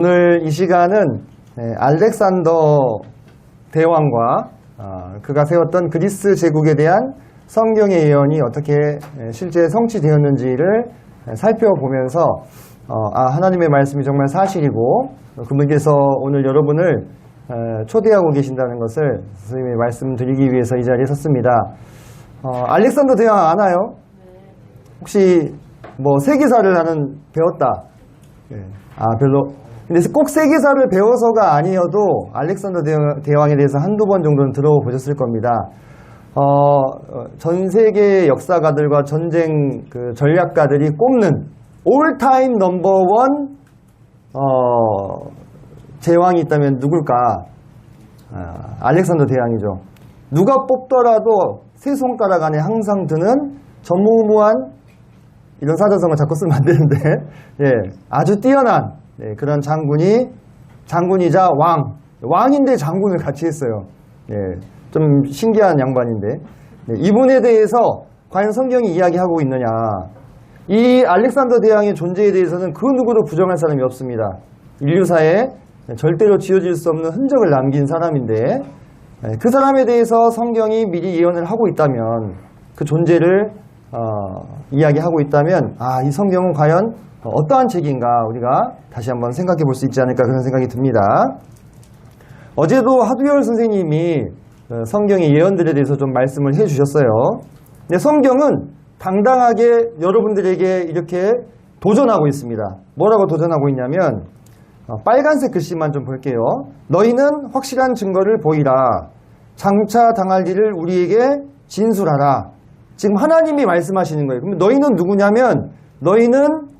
오늘 이 시간은 알렉산더 대왕과 그가 세웠던 그리스 제국에 대한 성경의 예언이 어떻게 실제 성취되었는지를 살펴보면서 하나님의 말씀이 정말 사실이고 그분께서 오늘 여러분을 초대하고 계신다는 것을 선생님의 말씀드리기 위해서 이 자리에 섰습니다. 알렉산더 대왕 아나요? 혹시 뭐 세계사를 나는 배웠다? 별로. 근데 꼭 세계사를 배워서가 아니어도 알렉산더 대왕에 대해서 한두 번 정도는 들어보셨을 겁니다. 전 세계 역사가들과 전쟁 전략가들이 꼽는 올타임 넘버원 제왕이 있다면 누굴까? 알렉산더 대왕이죠. 누가 뽑더라도 세 손가락 안에 항상 드는 전무후무한, 이런 사자성어 자꾸 쓰면 안 되는데, 아주 뛰어난 그런 장군이자 왕인데 장군을 같이 했어요. 좀 신기한 양반인데, 이분에 대해서 과연 성경이 이야기하고 있느냐? 이 알렉산더 대왕의 존재에 대해서는 그 누구도 부정할 사람이 없습니다. 인류사에 절대로 지워질 수 없는 흔적을 남긴 사람인데, 그 사람에 대해서 성경이 미리 예언을 하고 있다면, 그 존재를 이야기하고 있다면, 이 성경은 과연 어떠한 책인가 우리가 다시 한번 생각해 볼 수 있지 않을까, 그런 생각이 듭니다. 어제도 하두열 선생님이 성경의 예언들에 대해서 좀 말씀을 해 주셨어요. 근데 성경은 당당하게 여러분들에게 이렇게 도전하고 있습니다. 뭐라고 도전하고 있냐면, 빨간색 글씨만 좀 볼게요. 너희는 확실한 증거를 보이라. 장차 당할 일을 우리에게 진술하라. 지금 하나님이 말씀하시는 거예요. 그럼 너희는 누구냐면, 너희는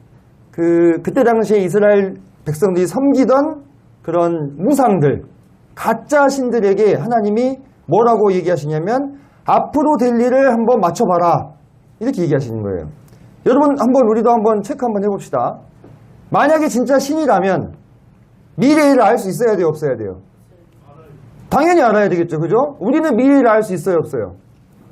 그때 당시에 이스라엘 백성들이 섬기던 그런 무상들, 가짜 신들에게 하나님이 뭐라고 얘기하시냐면, 앞으로 될 일을 한번 맞춰봐라. 이렇게 얘기하시는 거예요. 여러분, 우리도 한번 체크 한번 해봅시다. 만약에 진짜 신이라면 미래를 알 수 있어야 돼요, 없어야 돼요? 당연히 알아야 되겠죠, 그죠? 우리는 미래를 알 수 있어요, 없어요?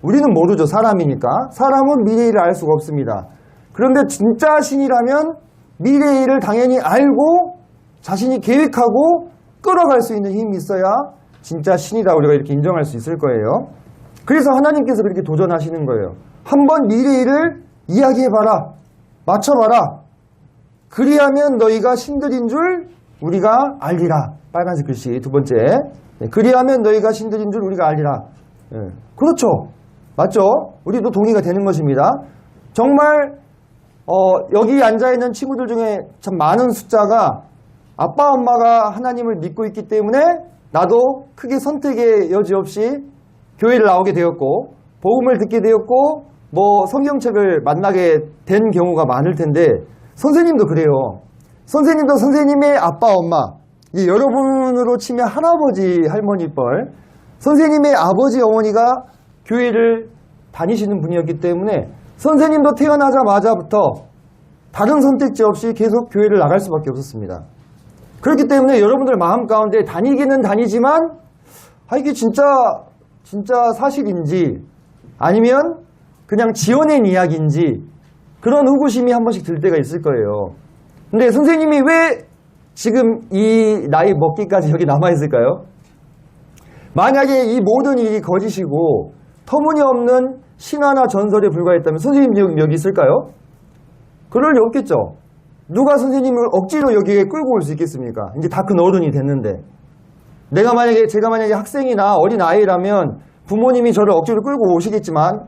우리는 모르죠, 사람이니까. 사람은 미래를 알 수가 없습니다. 그런데 진짜 신이라면 미래를 당연히 알고 자신이 계획하고 끌어갈 수 있는 힘이 있어야 진짜 신이다 우리가 이렇게 인정할 수 있을 거예요. 그래서 하나님께서 그렇게 도전하시는 거예요. 한번 미래를 이야기해봐라. 맞춰봐라. 그리하면 너희가 신들인 줄 우리가 알리라. 빨간색 글씨 두 번째. 그리하면 너희가 신들인 줄 우리가 알리라. 그렇죠. 맞죠? 우리도 동의가 되는 것입니다. 정말 여기 앉아있는 친구들 중에 참 많은 숫자가 아빠 엄마가 하나님을 믿고 있기 때문에 나도 크게 선택의 여지 없이 교회를 나오게 되었고 복음을 듣게 되었고 뭐 성경책을 만나게 된 경우가 많을 텐데, 선생님도 그래요. 선생님도 선생님의 아빠 엄마, 여러분으로 치면 할아버지 할머니뻘, 선생님의 아버지 어머니가 교회를 다니시는 분이었기 때문에 선생님도 태어나자마자부터 다른 선택지 없이 계속 교회를 나갈 수밖에 없었습니다. 그렇기 때문에 여러분들 마음 가운데 다니기는 다니지만 이게 진짜 사실인지 아니면 그냥 지어낸 이야기인지 그런 의구심이 한 번씩 들 때가 있을 거예요. 근데 선생님이 왜 지금 이 나이 먹기까지 여기 남아있을까요? 만약에 이 모든 일이 거짓이고 터무니없는 신화나 전설에 불과했다면 선생님 여기 있을까요? 그럴 리 없겠죠. 누가 선생님을 억지로 여기에 끌고 올 수 있겠습니까? 이제 다 큰 어른이 됐는데. 제가 만약에 학생이나 어린 아이라면 부모님이 저를 억지로 끌고 오시겠지만,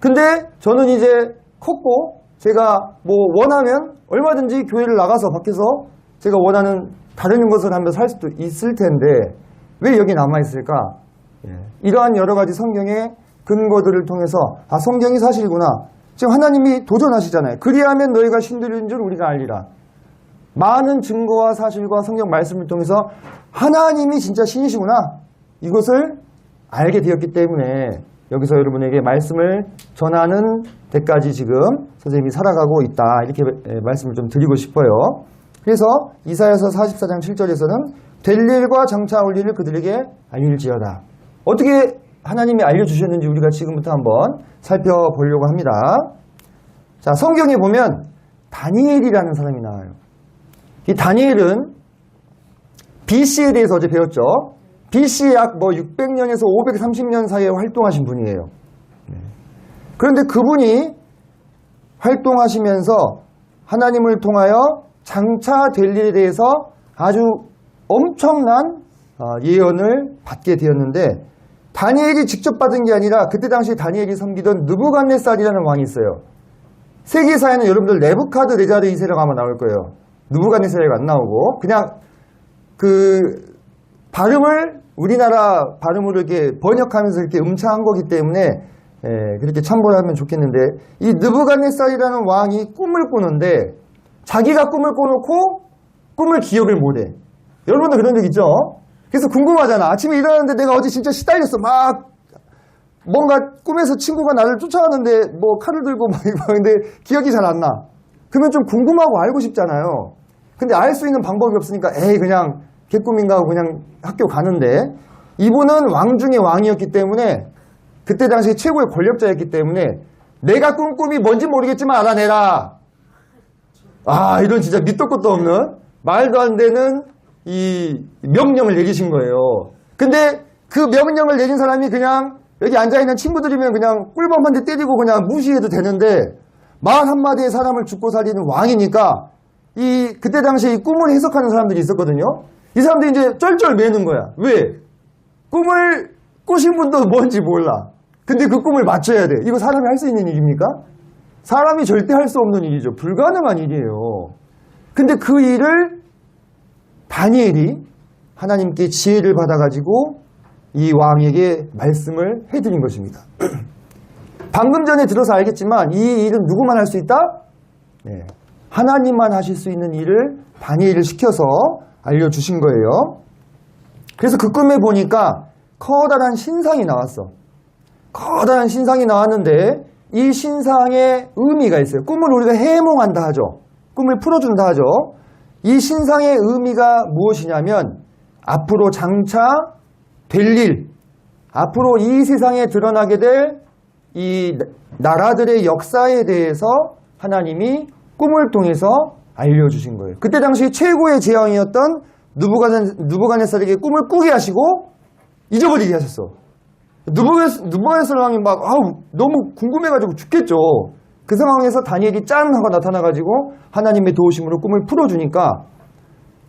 근데 저는 이제 컸고 제가 뭐 원하면 얼마든지 교회를 나가서 밖에서 제가 원하는 다른 것을 하면서 살 수도 있을 텐데 왜 여기 남아있을까? 이러한 여러 가지 성경의 근거들을 통해서 성경이 사실이구나. 지금 하나님이 도전하시잖아요. 그리하면 너희가 신들인 줄 우리가 알리라. 많은 증거와 사실과 성경 말씀을 통해서 하나님이 진짜 신이시구나. 이것을 알게 되었기 때문에 여기서 여러분에게 말씀을 전하는 데까지 지금 선생님이 살아가고 있다. 이렇게 말씀을 좀 드리고 싶어요. 그래서 이사야서 44장 7절에서는 될 일과 장차 올 일을 그들에게 알릴지어다. 어떻게 하나님이 알려주셨는지 우리가 지금부터 한번 살펴보려고 합니다. 자, 성경에 보면 다니엘이라는 사람이 나와요. 이 다니엘은 BC에 대해서 어제 배웠죠. BC 약 600년에서 530년 사이에 활동하신 분이에요. 그런데 그분이 활동하시면서 하나님을 통하여 장차 될 일에 대해서 아주 엄청난 예언을 받게 되었는데, 다니엘이 직접 받은 게 아니라 그때 당시 다니엘이 섬기던 느부갓네살이라는 왕이 있어요. 세계사에는 여러분들 네부카드네자르 2세라고 아마 나올 거예요. 느부갓네살이 안 나오고 그냥 그 발음을 우리나라 발음으로 이렇게 번역하면서 이렇게 음차한 거기 때문에 그렇게 참고를 하면 좋겠는데, 이 느부갓네살이라는 왕이 꿈을 꾸는데 자기가 꿈을 꿔놓고 꿈을 기억을 못해. 여러분도 그런 적 있죠? 그래서 궁금하잖아. 아침에 일어났는데 내가 어제 진짜 시달렸어. 막 뭔가 꿈에서 친구가 나를 쫓아왔는데 뭐 칼을 들고 막 근데 기억이 잘 안 나. 그러면 좀 궁금하고 알고 싶잖아요. 근데 알 수 있는 방법이 없으니까 에이 그냥 개꿈인가 하고 그냥 학교 가는데, 이분은 왕 중에 왕이었기 때문에 그때 당시에 최고의 권력자였기 때문에 내가 꾼 꿈이 뭔지 모르겠지만 알아내라. 이런 진짜 밑도 끝도 없는 말도 안 되는 이 명령을 내리신 거예요. 근데 그 명령을 내린 사람이 그냥 여기 앉아있는 친구들이면 그냥 꿀밤 한 대 때리고 그냥 무시해도 되는데, 말 한마디에 사람을 죽고 살리는 왕이니까 그때 당시에 이 꿈을 해석하는 사람들이 있었거든요. 이 사람들이 이제 쩔쩔 매는 거야. 왜? 꿈을 꾸신 분도 뭔지 몰라. 근데 그 꿈을 맞춰야 돼. 이거 사람이 할 수 있는 일입니까? 사람이 절대 할 수 없는 일이죠. 불가능한 일이에요. 근데 그 일을 다니엘이 하나님께 지혜를 받아가지고 이 왕에게 말씀을 해드린 것입니다. 방금 전에 들어서 알겠지만 이 일은 누구만 할 수 있다? 네. 하나님만 하실 수 있는 일을 다니엘을 시켜서 알려주신 거예요. 그래서 그 꿈에 보니까 커다란 신상이 나왔어. 커다란 신상이 나왔는데 이 신상에 의미가 있어요. 꿈을 우리가 해몽한다 하죠. 꿈을 풀어준다 하죠. 이 신상의 의미가 무엇이냐면 앞으로 장차 될 일, 앞으로 이 세상에 드러나게 될 이 나라들의 역사에 대해서 하나님이 꿈을 통해서 알려주신 거예요. 그때 당시 최고의 제왕이었던 느부갓네살에게 꿈을 꾸게 하시고 잊어버리게 하셨어. 느부갓네살 왕이 막 너무 궁금해가지고 죽겠죠. 그 상황에서 다니엘이 짠 하고 나타나가지고 하나님의 도우심으로 꿈을 풀어주니까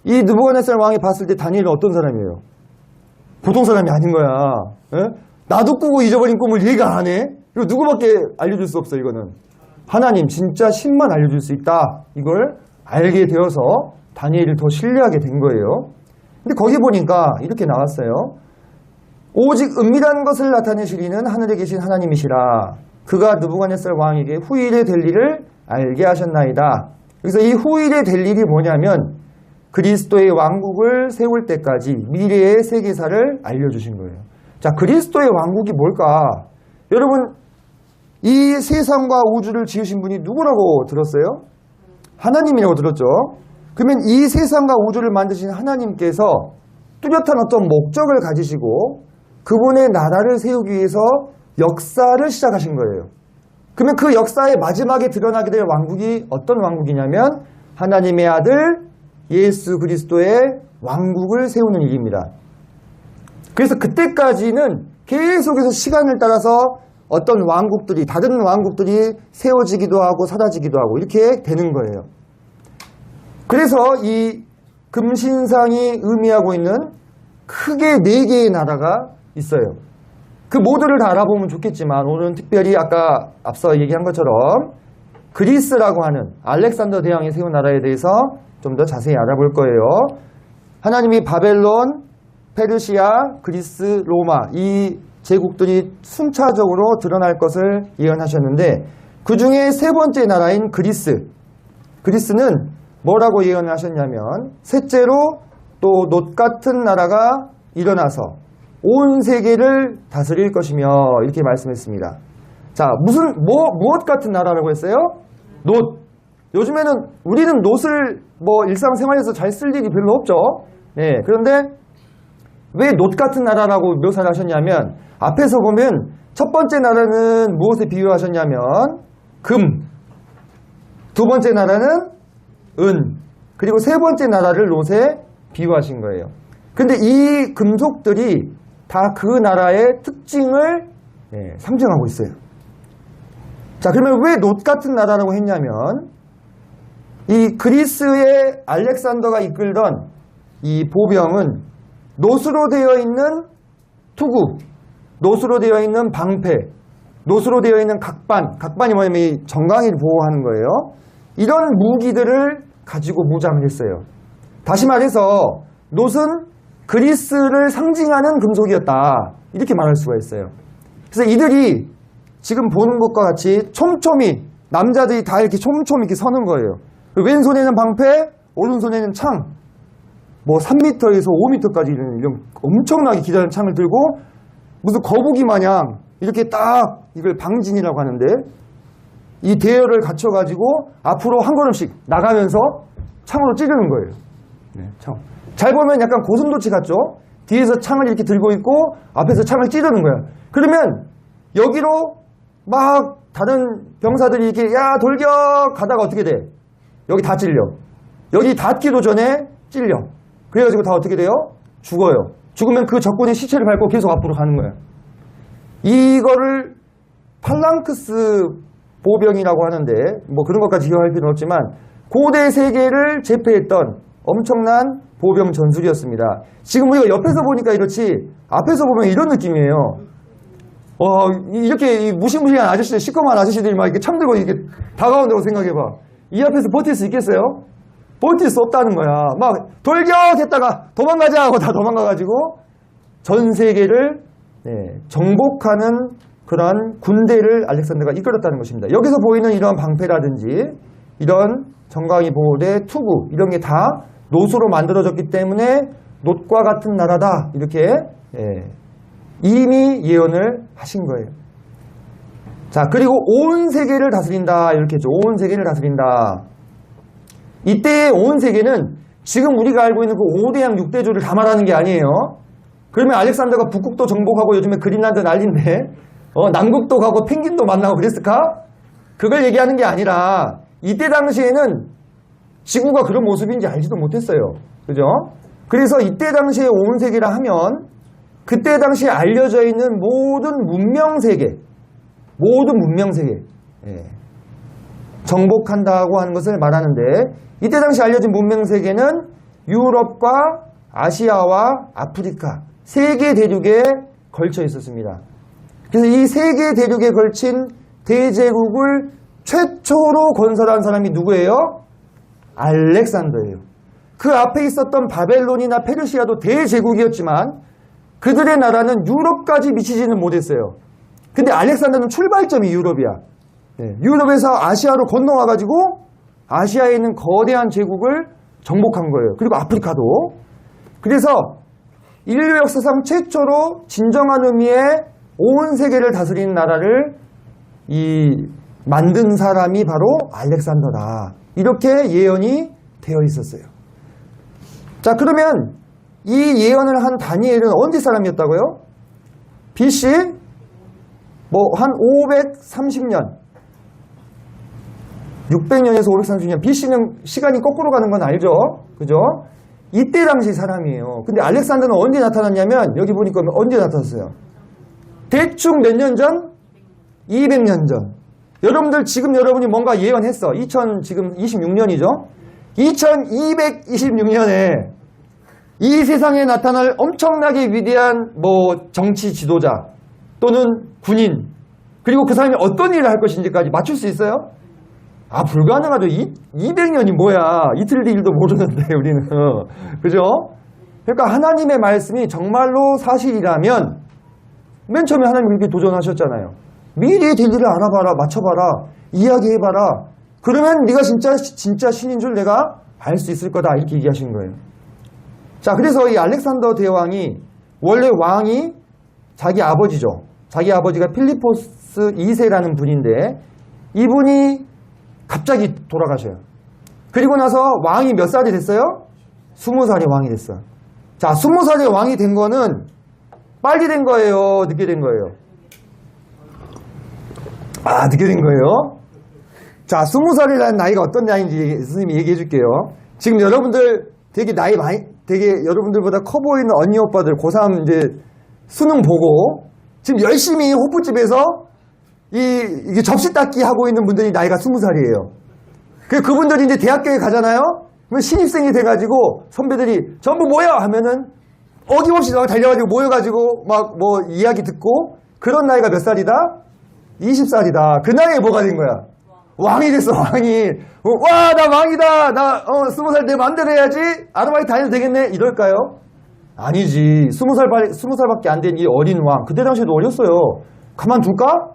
이 느부갓네살 왕이 봤을 때 다니엘은 어떤 사람이에요? 보통 사람이 아닌 거야. 에? 나도 꾸고 잊어버린 꿈을 얘가 안 해? 이거 누구밖에 알려줄 수 없어. 이거는 하나님 진짜 신만 알려줄 수 있다. 이걸 알게 되어서 다니엘을 더 신뢰하게 된 거예요. 근데 거기 보니까 이렇게 나왔어요. 오직 은밀한 것을 나타내시리는 하늘에 계신 하나님이시라. 그가 느부갓네살 왕에게 후일에 될 일을 알게 하셨나이다. 그래서 이 후일에 될 일이 뭐냐면 그리스도의 왕국을 세울 때까지 미래의 세계사를 알려주신 거예요. 자, 그리스도의 왕국이 뭘까? 여러분, 이 세상과 우주를 지으신 분이 누구라고 들었어요? 하나님이라고 들었죠. 그러면 이 세상과 우주를 만드신 하나님께서 뚜렷한 어떤 목적을 가지시고 그분의 나라를 세우기 위해서 역사를 시작하신 거예요. 그러면 그 역사의 마지막에 드러나게 될 왕국이 어떤 왕국이냐면 하나님의 아들 예수 그리스도의 왕국을 세우는 일입니다. 그래서 그때까지는 계속해서 시간을 따라서 어떤 왕국들이, 다른 왕국들이 세워지기도 하고 사라지기도 하고 이렇게 되는 거예요. 그래서 이 금신상이 의미하고 있는 크게 4개의 나라가 있어요. 그 모두를 다 알아보면 좋겠지만 오늘은 특별히 아까 앞서 얘기한 것처럼 그리스라고 하는 알렉산더 대왕이 세운 나라에 대해서 좀 더 자세히 알아볼 거예요. 하나님이 바벨론, 페르시아, 그리스, 로마 이 제국들이 순차적으로 드러날 것을 예언하셨는데 그 중에 세 번째 나라인 그리스는 뭐라고 예언을 하셨냐면 셋째로 또 놋 같은 나라가 일어나서 온 세계를 다스릴 것이며 이렇게 말씀했습니다. 자, 무엇 같은 나라라고 했어요? 놋. 요즘에는 우리는 놋을 일상생활에서 잘 쓸 일이 별로 없죠. 네, 그런데 왜 놋 같은 나라라고 묘사를 하셨냐면 앞에서 보면 첫 번째 나라는 무엇에 비유하셨냐면 금, 두 번째 나라는 은, 그리고 세 번째 나라를 놋에 비유하신 거예요. 근데 이 금속들이 다 그 나라의 특징을 상징하고 있어요. 자, 그러면 왜 놋 같은 나라라고 했냐면 이 그리스의 알렉산더가 이끌던 이 보병은 놋으로 되어 있는 투구, 놋으로 되어 있는 방패, 놋으로 되어 있는 각반이 뭐냐면 이 정강이를 보호하는 거예요. 이런 무기들을 가지고 무장을 했어요. 다시 말해서 놋은 그리스를 상징하는 금속이었다. 이렇게 말할 수가 있어요. 그래서 이들이 지금 보는 것과 같이 촘촘히 남자들이 다 이렇게 촘촘히 이렇게 서는 거예요. 왼손에는 방패, 오른손에는 창. 뭐 3m에서 5m까지 이런 엄청나게 기다란 창을 들고 무슨 거북이 마냥 이렇게 딱 이걸 방진이라고 하는데 이 대열을 갖춰가지고 앞으로 한 걸음씩 나가면서 창으로 찌르는 거예요. 네, 창. 잘 보면 약간 고슴도치 같죠? 뒤에서 창을 이렇게 들고 있고 앞에서 창을 찌르는 거야. 그러면 여기로 막 다른 병사들이 이렇게 야 돌격 가다가 어떻게 돼? 여기 다 찔려. 여기 닿기도 전에 찔려. 그래가지고 다 어떻게 돼요? 죽어요. 죽으면 그 적군의 시체를 밟고 계속 앞으로 가는 거야. 이거를 팔랑크스 보병이라고 하는데 뭐 그런 것까지 기억할 필요는 없지만 고대 세계를 제패했던 엄청난 보병 전술이었습니다. 지금 우리가 옆에서 보니까 이렇지 앞에서 보면 이런 느낌이에요. 이렇게 무시무시한 아저씨들, 시커먼 아저씨들이 막 이렇게 창 들고 이렇게 다가온다고 생각해봐. 이 앞에서 버틸 수 있겠어요? 버틸 수 없다는 거야. 막 돌격했다가 도망가자 하고 다 도망가가지고 전 세계를 정복하는 그런 군대를 알렉산더가 이끌었다는 것입니다. 여기서 보이는 이런 방패라든지 이런 정강이 보호대, 투구 이런 게 다 놋으로 만들어졌기 때문에 놋과 같은 나라다 이렇게 이미 예언을 하신 거예요. 자, 그리고 온 세계를 다스린다 이렇게 했죠. 온 세계를 다스린다. 이때의 온 세계는 지금 우리가 알고 있는 그 5대양 6대조를 다 말하는 게 아니에요. 그러면 알렉산더가 북극도 정복하고 요즘에 그린란드 난리인데 남극도 가고 펭귄도 만나고 그랬을까? 그걸 얘기하는 게 아니라 이때 당시에는 지구가 그런 모습인지 알지도 못했어요. 그죠? 그래서 이때 당시에 온 세계라 하면 그때 당시에 알려져 있는 모든 문명세계 정복한다고 하는 것을 말하는데 이때 당시 알려진 문명세계는 유럽과 아시아와 아프리카 세 개 대륙에 걸쳐 있었습니다. 그래서 이 세 개 대륙에 걸친 대제국을 최초로 건설한 사람이 누구예요? 알렉산더예요. 그 앞에 있었던 바벨론이나 페르시아도 대제국이었지만 그들의 나라는 유럽까지 미치지는 못했어요. 근데 알렉산더는 출발점이 유럽이야. 유럽에서 아시아로 건너와가지고 아시아에 있는 거대한 제국을 정복한 거예요. 그리고 아프리카도. 그래서 인류 역사상 최초로 진정한 의미의 온 세계를 다스리는 나라를 만든 사람이 바로 알렉산더다. 이렇게 예언이 되어 있었어요. 자, 그러면 이 예언을 한 다니엘은 언제 사람이었다고요? BC 한 530년 600년에서 530년 BC는 시간이 거꾸로 가는 건 알죠? 그죠? 이때 당시 사람이에요. 근데 알렉산더는 언제 나타났냐면 여기 보니까 언제 나타났어요? 대충 몇 년 전? 200년 전. 여러분들 지금 여러분이 뭔가 예언했어. 지금 26년이죠? 2226년에 이 세상에 나타날 엄청나게 위대한 정치 지도자 또는 군인 그리고 그 사람이 어떤 일을 할 것인지까지 맞출 수 있어요? 불가능하죠. 200년이 뭐야. 이틀 뒤일도 모르는데 우리는. 그죠? 그러니까 하나님의 말씀이 정말로 사실이라면 맨 처음에 하나님 그렇게 도전하셨잖아요. 미리 될 일을 알아봐라, 맞춰봐라, 이야기해봐라. 그러면 네가 진짜 신인 줄 내가 알 수 있을 거다. 이렇게 얘기하신 거예요. 자, 그래서 이 알렉산더 대왕이 원래 왕이 자기 아버지죠. 자기 아버지가 필리포스 2세라는 분인데 이분이 갑자기 돌아가셔요. 그리고 나서 왕이 몇 살이 됐어요? 20살에 왕이 됐어요. 자, 20살에 왕이 된 거는 빨리 된 거예요? 늦게 된 거예요? 늦게 된 거예요? 자, 20살이라는 나이가 어떤 나이인지 선생님이 얘기해 줄게요. 지금 여러분들 되게 되게 여러분들보다 커 보이는 언니 오빠들 고3 이제 수능 보고 지금 열심히 호프집에서 이게 접시 닦기 하고 있는 분들이 나이가 20살이에요. 그분들이 이제 대학교에 가잖아요? 그러면 신입생이 돼가지고 선배들이 전부 모여! 하면은 어김없이 달려가지고 모여가지고 막 뭐 이야기 듣고 그런 나이가 몇 살이다? 20살이다. 그 나이에 뭐가 된 거야? 왕이 됐어, 왕이. 와, 나 왕이다. 나 20살 내 맘대로 해야지. 아르바이트 다녀도 되겠네. 이럴까요? 아니지. 20살밖에 안 된 이 어린 왕. 그때 당시에도 어렸어요. 가만둘까?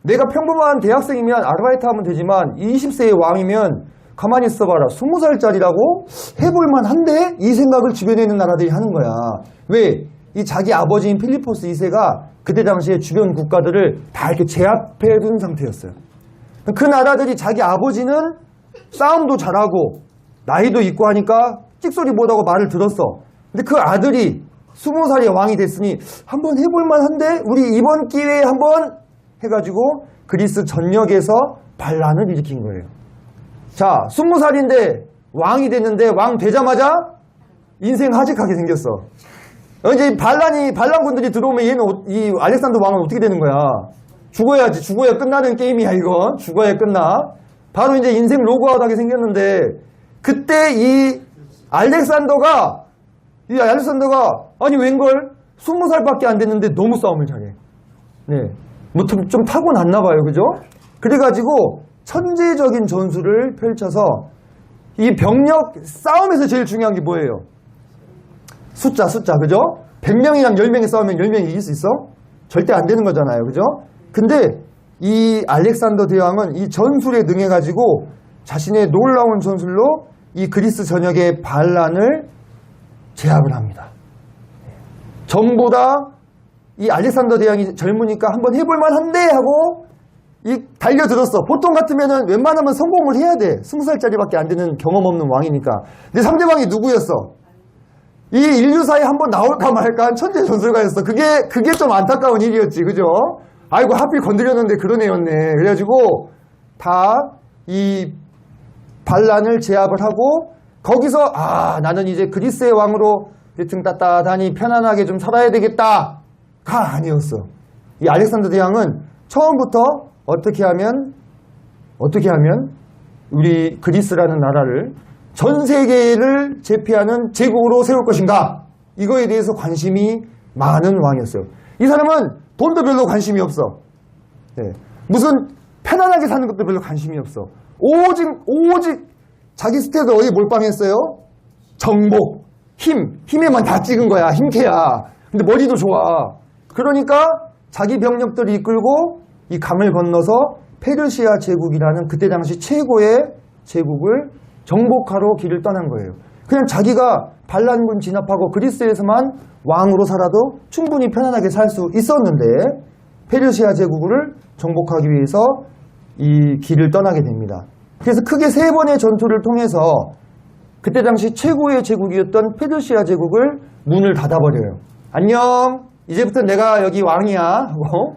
내가 평범한 대학생이면 아르바이트 하면 되지만 20세의 왕이면 가만히 있어봐라. 20살짜리라고 해볼만 한데? 이 생각을 주변에 있는 나라들이 하는 거야. 왜? 이 자기 아버지인 필리포스 2세가 그때 당시에 주변 국가들을 다 이렇게 제압해 둔 상태였어요. 그 나라들이 자기 아버지는 싸움도 잘하고 나이도 있고 하니까 찍소리 못하고 말을 들었어. 근데 그 아들이 20살의 왕이 됐으니 한번 해볼만 한데? 우리 이번 기회에 한번 해가지고 그리스 전역에서 반란을 일으킨 거예요. 자, 20살인데 왕이 됐는데 왕 되자마자 인생 하직하게 생겼어. 이제 반란군들이 들어오면 얘는 이 알렉산더 왕은 어떻게 되는 거야? 죽어야지. 죽어야 끝나는 게임이야, 이건. 죽어야 끝나. 바로 이제 인생 로그아웃하게 생겼는데 그때 이 알렉산더가 아니 웬걸 20살밖에 안 됐는데 너무 싸움을 잘해. 네. 뭐 좀 타고났나 봐요. 그죠? 그래가지고 천재적인 전술을 펼쳐서 이 병력 싸움에서 제일 중요한 게 뭐예요? 숫자, 그죠? 100명이랑 10명이 싸우면 10명이 이길 수 있어? 절대 안 되는 거잖아요. 그죠? 근데 이 알렉산더 대왕은 이 전술에 능해가지고 자신의 놀라운 전술로 이 그리스 전역의 반란을 제압을 합니다. 전보다 이 알렉산더 대왕이 젊으니까 한번 해볼만 한데 하고 달려들었어. 보통 같으면은 웬만하면 성공을 해야 돼. 20살짜리밖에 안 되는 경험 없는 왕이니까. 근데 상대방이 누구였어? 이 인류사에 한번 나올까 말까 한 천재 전술가였어. 그게 좀 안타까운 일이었지. 그죠? 아이고, 하필 건드렸는데 그런 애였네. 그래가지고 다 이 반란을 제압을 하고 거기서 나는 이제 그리스의 왕으로 등 따뜻하니 편안하게 좀 살아야 되겠다. 가 아니었어. 이 알렉산더 대왕은 처음부터 어떻게 하면 우리 그리스라는 나라를 전 세계를 제패하는 제국으로 세울 것인가? 이거에 대해서 관심이 많은 왕이었어요. 이 사람은 돈도 별로 관심이 없어. 네. 무슨 편안하게 사는 것도 별로 관심이 없어. 오직 자기 스테이크 어디에 몰빵했어요? 정복, 힘에만 다 찍은 거야. 힘캐야. 근데 머리도 좋아. 그러니까 자기 병력들을 이끌고 이 강을 건너서 페르시아 제국이라는 그때 당시 최고의 제국을 정복하러 길을 떠난 거예요. 그냥 자기가 반란군 진압하고 그리스에서만 왕으로 살아도 충분히 편안하게 살 수 있었는데 페르시아 제국을 정복하기 위해서 이 길을 떠나게 됩니다. 그래서 크게 3번의 전투를 통해서 그때 당시 최고의 제국이었던 페르시아 제국을 문을 닫아버려요. 안녕, 이제부터 내가 여기 왕이야 하고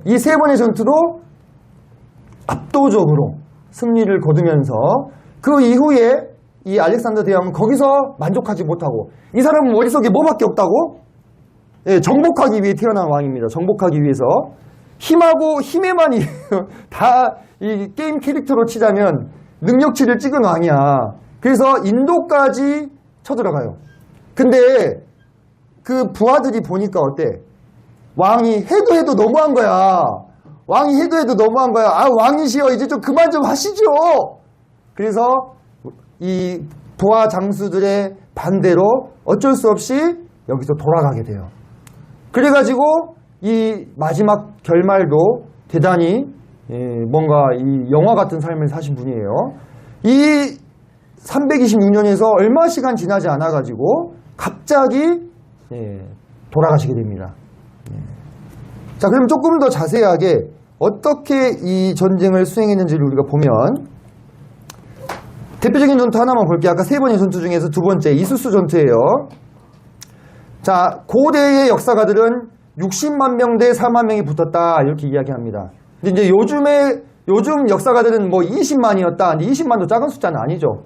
이 3번의 전투로 압도적으로 승리를 거두면서 그 이후에 이 알렉산더 대왕은 거기서 만족하지 못하고 이 사람은 머릿속에 뭐밖에 없다고? 정복하기 위해 태어난 왕입니다. 정복하기 위해서 힘하고 힘에만 다 이 게임 캐릭터로 치자면 능력치를 찍은 왕이야. 그래서 인도까지 쳐들어가요. 근데 그 부하들이 보니까 어때? 왕이 해도 너무한 거야. 왕이시여 이제 좀 그만 좀 하시죠. 그래서 이 부하 장수들의 반대로 어쩔 수 없이 여기서 돌아가게 돼요. 그래가지고 이 마지막 결말도 대단히 뭔가 이 영화 같은 삶을 사신 분이에요. 이 326년에서 얼마 시간 지나지 않아가지고 갑자기 돌아가시게 됩니다. 자, 그럼 조금 더 자세하게 어떻게 이 전쟁을 수행했는지를 우리가 보면 대표적인 전투 하나만 볼게요. 아까 3번의 전투 중에서 2번째 이수스 전투예요. 자, 고대의 역사가들은 60만 명 대 4만 명이 붙었다 이렇게 이야기합니다. 근데 이제 요즘 역사가들은 뭐 20만이었다. 근데 20만도 작은 숫자는 아니죠.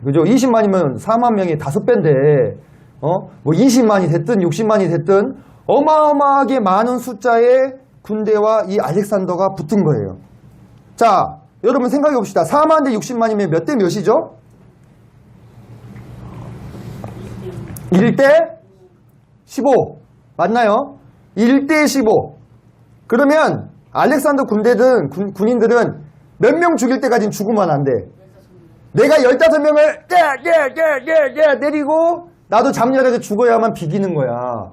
그죠? 20만이면 4만 명이 5배인데, 뭐 20만이 됐든 60만이 됐든 어마어마하게 많은 숫자의 군대와 이 알렉산더가 붙은 거예요. 자, 여러분 생각해 봅시다. 4만 대 60만이면 몇 대 몇이죠? 1대 15. 맞나요? 1대 15. 그러면 알렉산더 군인들은 몇 명 죽일 때까지는 죽으면 안 돼. 내가 15명을 내리고 나도 잠자리에서 죽어야만 비기는 거야.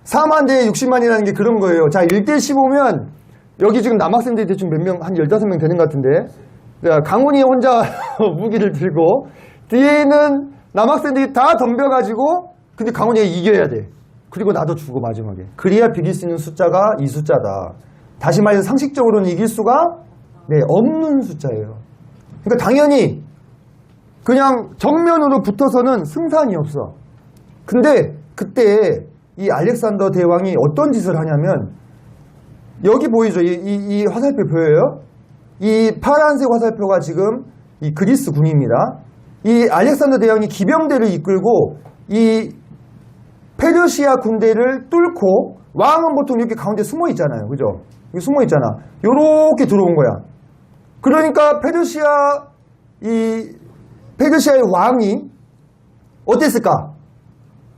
4만 대 60만이라는 게 그런 거예요. 자, 1대 15면 여기 지금 남학생들이 대충 몇 명, 한 15명 되는 것 같은데, 강훈이 혼자 무기를 들고 뒤에는 남학생들이 다 덤벼가지고, 근데 강훈이가 이겨야 돼. 그리고 나도 죽어 마지막에. 그래야 비길 수 있는 숫자가 이 숫자다. 다시 말해서 상식적으로는 이길 수가 없는 숫자예요. 그러니까 당연히 그냥 정면으로 붙어서는 승산이 없어. 근데 그때 이 알렉산더 대왕이 어떤 짓을 하냐면, 여기 보이죠? 이 화살표 보여요? 이 파란색 화살표가 지금 이 그리스 군입니다. 이 알렉산더 대왕이 기병대를 이끌고 이 페르시아 군대를 뚫고, 왕은 보통 이렇게 가운데 숨어 있잖아요. 그죠? 여기 숨어 있잖아. 요렇게 들어온 거야. 그러니까 페르시아의 왕이 어땠을까?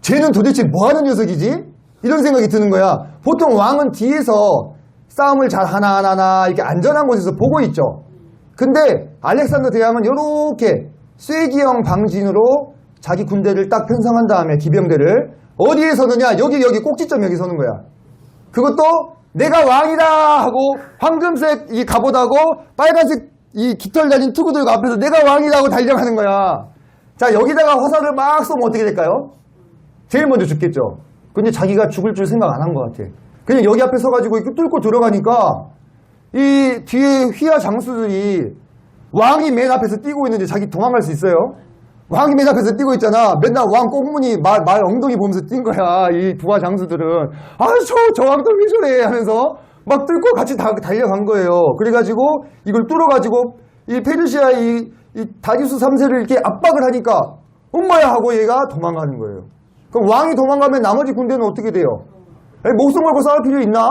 쟤는 도대체 뭐 하는 녀석이지? 이런 생각이 드는 거야. 보통 왕은 뒤에서 싸움을 잘 하나 이렇게 안전한 곳에서 보고 있죠. 근데 알렉산더 대왕은 요렇게 쐐기형 방진으로 자기 군대를 딱 편성한 다음에 기병대를 어디에 서느냐? 여기 꼭지점 여기 서는 거야. 그것도 내가 왕이다 하고 황금색 이 갑옷하고 빨간색 이 깃털 달린 투구들과 앞에서 내가 왕이다 하고 달려가는 거야. 자, 여기다가 화살을 막 쏘면 어떻게 될까요? 제일 먼저 죽겠죠. 근데 자기가 죽을 줄 생각 안 한 것 같아. 그냥 여기 앞에 서가지고 이렇게 뚫고 들어가니까 이 뒤에 휘하 장수들이 왕이 맨 앞에서 뛰고 있는데 자기 도망갈 수 있어요? 왕이 맨 앞에서 뛰고 있잖아. 맨날 왕 꽁무니 말 엉덩이 보면서 뛴 거야. 이 부하 장수들은. 저 왕들 왜 저래 하면서 막 뚫고 같이 달려간 거예요. 그래가지고 이걸 뚫어가지고 이 페르시아 이 다리우스 3세를 이렇게 압박을 하니까 엄마야 하고 얘가 도망가는 거예요. 그럼 왕이 도망가면 나머지 군대는 어떻게 돼요? 목숨 걸고 싸울 필요 있나?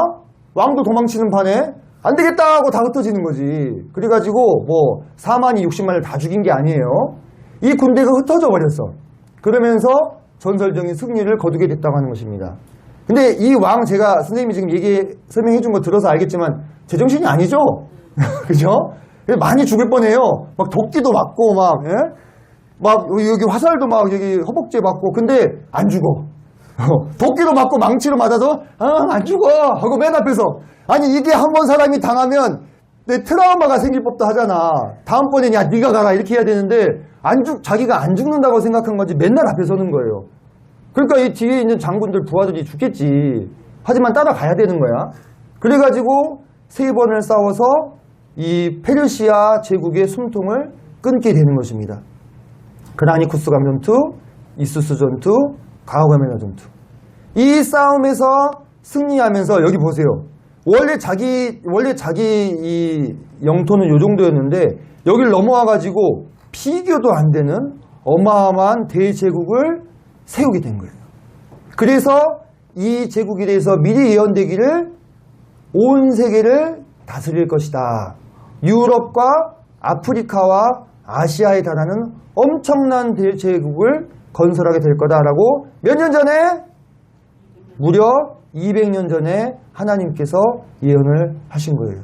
왕도 도망치는 판에 안 되겠다 하고 다 흩어지는 거지. 그래가지고 뭐 4만이 60만을 다 죽인 게 아니에요. 이 군대가 흩어져 버렸어. 그러면서 전설적인 승리를 거두게 됐다고 하는 것입니다. 근데 이 왕 제가 선생님이 지금 설명해 준 거 들어서 알겠지만 제정신이 아니죠? 그죠? 많이 죽을 뻔해요. 막 도끼도 맞고 막 여기 화살도 막 여기 허벅지에 맞고 근데 안 죽어. 도끼로 맞고 망치로 맞아도 안 죽어 하고 맨 앞에서 아니 이게 한 번 사람이 당하면 내 트라우마가 생길 법도 하잖아. 다음번엔 야 네가 가라 이렇게 해야 되는데 자기가 안 죽는다고 생각한 거지 맨날 앞에 서는 거예요. 그러니까 이 뒤에 있는 장군들 부하들이 죽겠지. 하지만 따라가야 되는 거야. 그래가지고 3번을 싸워서 이 페르시아 제국의 숨통을 끊게 되는 것입니다. 그라니쿠스 감전투, 이수스 전투, 가오가메나 전투. 이 싸움에서 승리하면서 여기 보세요. 원래 자기 이 영토는 요 정도였는데 여길 넘어와가지고 비교도 안 되는 어마어마한 대제국을 세우게 된 거예요. 그래서 이 제국에 대해서 미리 예언되기를 온 세계를 다스릴 것이다. 유럽과 아프리카와 아시아에 달하는 엄청난 대제국을 건설하게 될 거다라고 몇 년 전에? 무려 200년 전에 하나님께서 예언을 하신 거예요.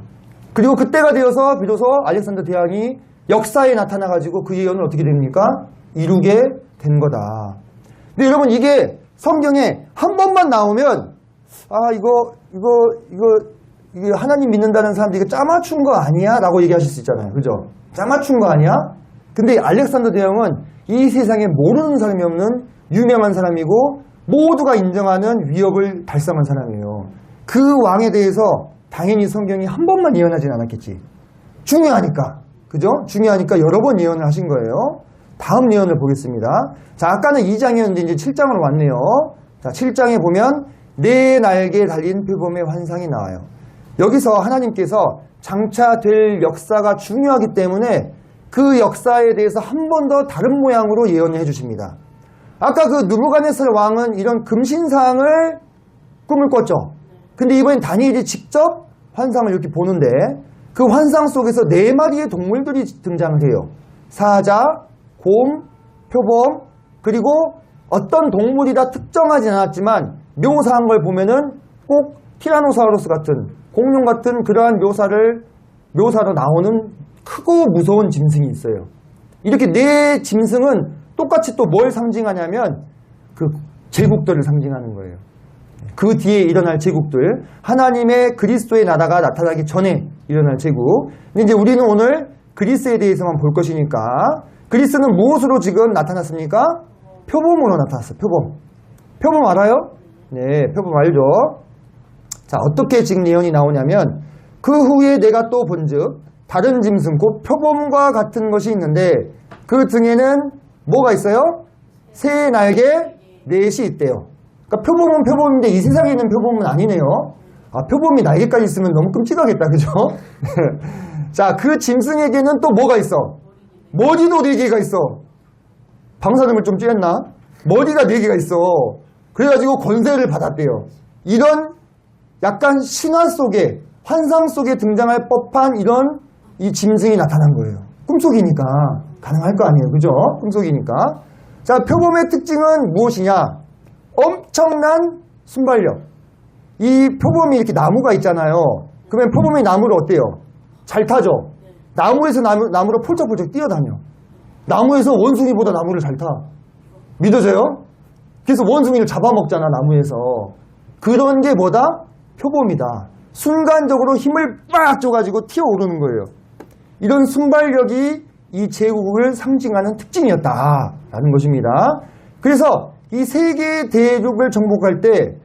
그리고 그때가 되어서 비로소 알렉산더 대왕이 역사에 나타나가지고 그 예언을 어떻게 됩니까? 이루게 된 거다. 근데 여러분 이게 성경에 한 번만 나오면 이게 하나님 믿는다는 사람들이 이거 짜맞춘 거 아니야? 라고 얘기하실 수 있잖아요. 그죠? 짜맞춘 거 아니야? 근데 알렉산더 대왕은 이 세상에 모르는 사람이 없는 유명한 사람이고 모두가 인정하는 위협을 달성한 사람이에요. 그 왕에 대해서 당연히 성경이 한 번만 예언하진 않았겠지. 중요하니까. 그죠? 중요하니까 여러 번 예언을 하신 거예요. 다음 예언을 보겠습니다. 자, 아까는 2장이었는데 이제 7장으로 왔네요. 자, 7장에 보면 네 날개에 달린 표범의 환상이 나와요. 여기서 하나님께서 장차 될 역사가 중요하기 때문에 그 역사에 대해서 한 번 더 다른 모양으로 예언을 해주십니다. 아까 그 느부갓네살 왕은 이런 금신상을 꿈을 꿨죠. 근데 이번엔 다니엘이 직접 환상을 이렇게 보는데 그 환상 속에서 4마리의 동물들이 등장을 해요. 사자, 곰, 표범, 그리고 어떤 동물이다 특정하진 않았지만 묘사한 걸 보면은 꼭 티라노사우루스 같은 공룡 같은 그러한 묘사로 나오는 크고 무서운 짐승이 있어요. 이렇게 4 짐승은 똑같이 또 뭘 상징하냐면 그 제국들을 상징하는 거예요. 그 뒤에 일어날 제국들, 하나님의 그리스도의 나라가 나타나기 전에 일어날 제국. 근데 이제 우리는 오늘 그리스에 대해서만 볼 것이니까 그리스는 무엇으로 지금 나타났습니까? 표범으로 나타났어요. 표범. 표범 알아요? 네, 표범 알죠? 자, 어떻게 지금 예언이 나오냐면 그 후에 내가 또 본즉 다른 짐승 곧 표범과 같은 것이 있는데 그 등에는 뭐가 있어요? 새 날개 4이 있대요. 그러니까 표범은 표범인데 이 세상에 있는 표범은 아니네요. 아, 표범이 날개까지 있으면 너무 끔찍하겠다, 그죠? 자, 그 짐승에게는 또 뭐가 있어? 머리도 4개가 있어. 방사능을 좀 쬐었나? 머리가 4개가 있어. 그래가지고 권세를 받았대요. 이런 약간 신화 속에, 환상 속에 등장할 법한 이런 이 짐승이 나타난 거예요. 꿈속이니까 가능할 거 아니에요, 그죠? 꿈속이니까. 자, 표범의 특징은 무엇이냐? 엄청난 순발력. 이 표범이 이렇게 나무가 있잖아요. 그러면 표범이 나무를 어때요? 잘 타죠? 나무에서 나무로 폴짝폴짝 뛰어다녀. 나무에서 원숭이보다 나무를 잘 타. 믿어져요? 그래서 원숭이를 잡아먹잖아, 나무에서. 그런 게 뭐다? 표범이다. 순간적으로 힘을 빡 줘가지고 튀어오르는 거예요. 이런 순발력이 이 제국을 상징하는 특징이었다라는 것입니다. 그래서 이 세계 대륙을 정복할 때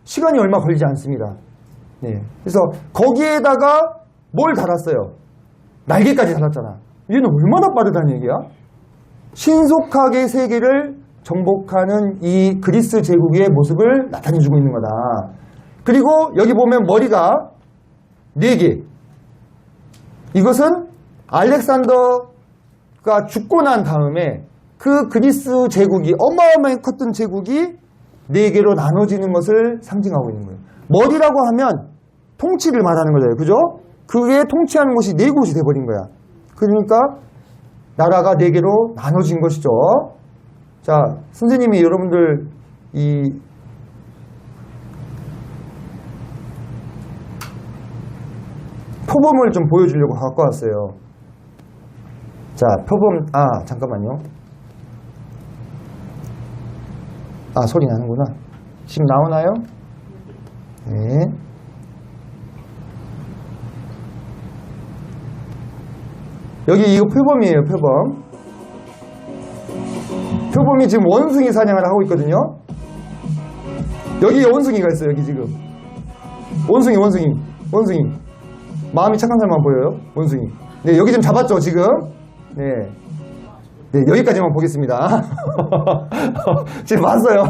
시간이 얼마 걸리지 않습니다. 네. 그래서 거기에다가 뭘 달았어요? 날개까지 달았잖아. 얘는 얼마나 빠르다는 얘기야? 신속하게 세계를 정복하는 이 그리스 제국의 모습을 나타내주고 있는 거다. 그리고 여기 보면 머리가 4개. 이것은 알렉산더가 죽고 난 다음에 그 그리스 제국이 어마어마하게 컸던 제국이 4개로 나눠지는 것을 상징하고 있는 거예요. 머리라고 하면 통치를 말하는 거잖아요. 그죠? 그게 통치하는 곳이 4곳이 돼버린 거야. 그러니까 나라가 4개로 나눠진 것이죠. 자, 선생님이 여러분들 이 표범을 좀 보여주려고 갖고 왔어요. 자, 표범, 잠깐만요. 소리 나는구나. 지금 나오나요? 네. 여기 이거 표범이에요, 표범. 표범이 지금 원숭이 사냥을 하고 있거든요. 여기 원숭이가 있어요, 여기 지금. 원숭이. 마음이 착한 사람만 보여요, 원숭이. 네, 여기 좀 잡았죠, 지금? 네, 여기까지만 보겠습니다. 지금 봤어요?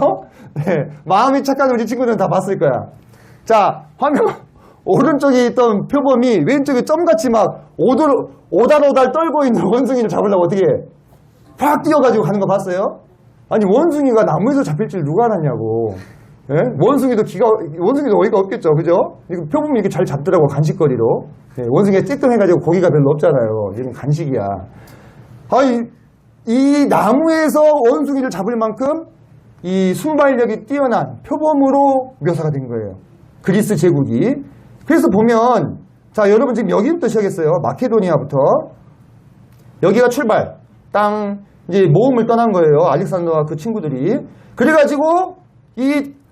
네, 마음이 착한 우리 친구들은 다 봤을 거야. 자, 화면 오른쪽에 있던 표범이 왼쪽에 점같이 막 오달오달 떨고 있는 원숭이를 잡으려고 어떻게 해? 팍 뛰어가지고 가는 거 봤어요? 아니, 원숭이가 나무에서 잡힐 줄 누가 알았냐고. 예? 원숭이도 어이가 없겠죠, 그죠? 표범이 이렇게 잘 잡더라고, 간식거리로. 예, 원숭이가 쬐끔해가지고 고기가 별로 없잖아요. 이건 간식이야. 이 나무에서 원숭이를 잡을 만큼 이 순발력이 뛰어난 표범으로 묘사가 된 거예요. 그리스 제국이. 그래서 보면, 자, 여러분 지금 여기부터 시작했어요. 마케도니아부터. 여기가 출발. 이제 모험을 떠난 거예요. 알렉산더와 그 친구들이. 그래가지고,